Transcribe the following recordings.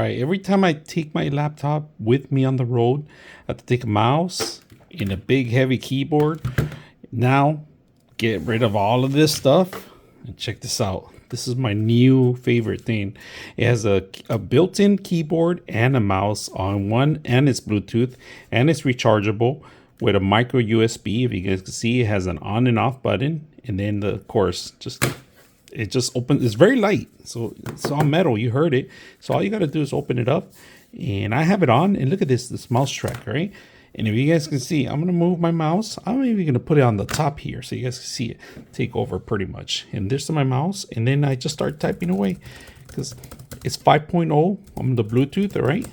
right, every time I take my laptop with me on the road, I have to take a mouse and a big heavy keyboard. Now, get rid of all of this stuff and check this out. This is my new favorite thing. It has a built-in keyboard and a mouse on one, and it's Bluetooth, and it's rechargeable with a micro USB. If you guys can see, it has an on and off button, and then of course, it just opens. It's very light, so it's all metal. You heard it. So all you got to do is open it up, and I have it on. And look at this mouse track, right? And if you guys can see, I'm gonna move my mouse. I'm even gonna put it on the top here so you guys can see it take over pretty much. And there's my mouse, and then I just start typing away because it's 5.0 on the Bluetooth, all right?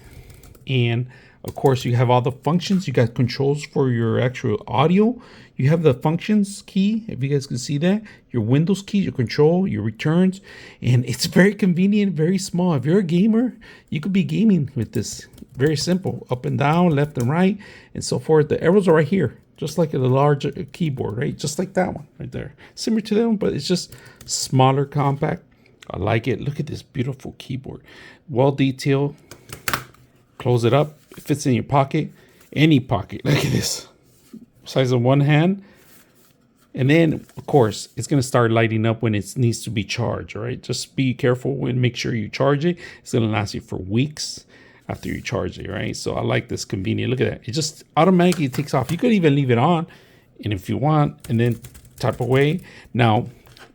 And of course, you have all the functions. You got controls for your actual audio. You have the functions key, if you guys can see that. Your Windows key, your control, your returns. And it's very convenient, very small. If you're a gamer, you could be gaming with this. Very simple. Up and down, left and right, and so forth. The arrows are right here, just like a large keyboard, right? Just like that one right there. Similar to them, but it's just smaller, compact. I like it. Look at this beautiful keyboard. Well detailed. Close it up. It fits in your pocket, any pocket. Look at this, size of one hand. And then, of course, it's going to start lighting up when it needs to be charged, all right? Just be careful and make sure you charge it. It's going to last you for weeks after you charge it, right? So I like this convenient. Look at that. It just automatically takes off. You could even leave it on, and if you want, and then type away. Now,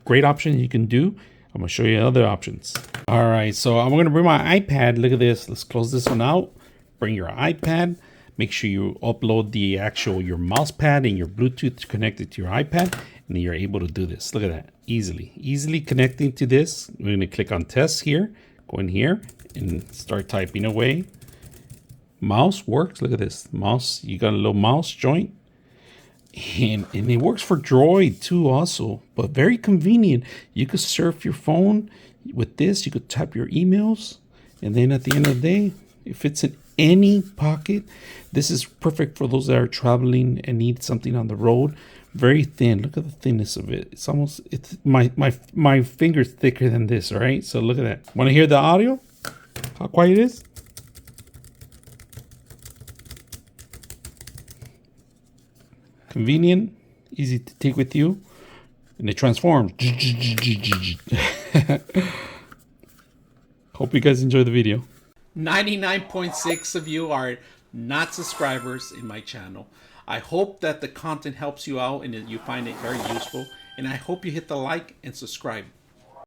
great option you can do. I'm going to show you other options. All right, so I'm going to bring my iPad. Look at this. Let's close this one out. Bring your iPad. Make sure you upload the your mouse pad and your Bluetooth connected to your iPad, and then you're able to do this. Look at that, easily connecting to this. We're going to click on test here, go in here and start typing away. Mouse works. Look at this mouse. You got a little mouse joint, and it works for Droid too also, but very convenient. You could surf your phone with this. You could type your emails, and then at the end of the day, it fits in any pocket. This is perfect for those that are traveling and need something on the road. Very thin. Look at the thinness of it. It's almost, it's my finger's thicker than this, all right? So look at that. Want to hear the audio? How quiet it is? Convenient, easy to take with you, and it transforms. Hope you guys enjoy the video. 99.6 of you are not subscribers in my channel. I hope that the content helps you out and that you find it very useful. And I hope you hit the like and subscribe.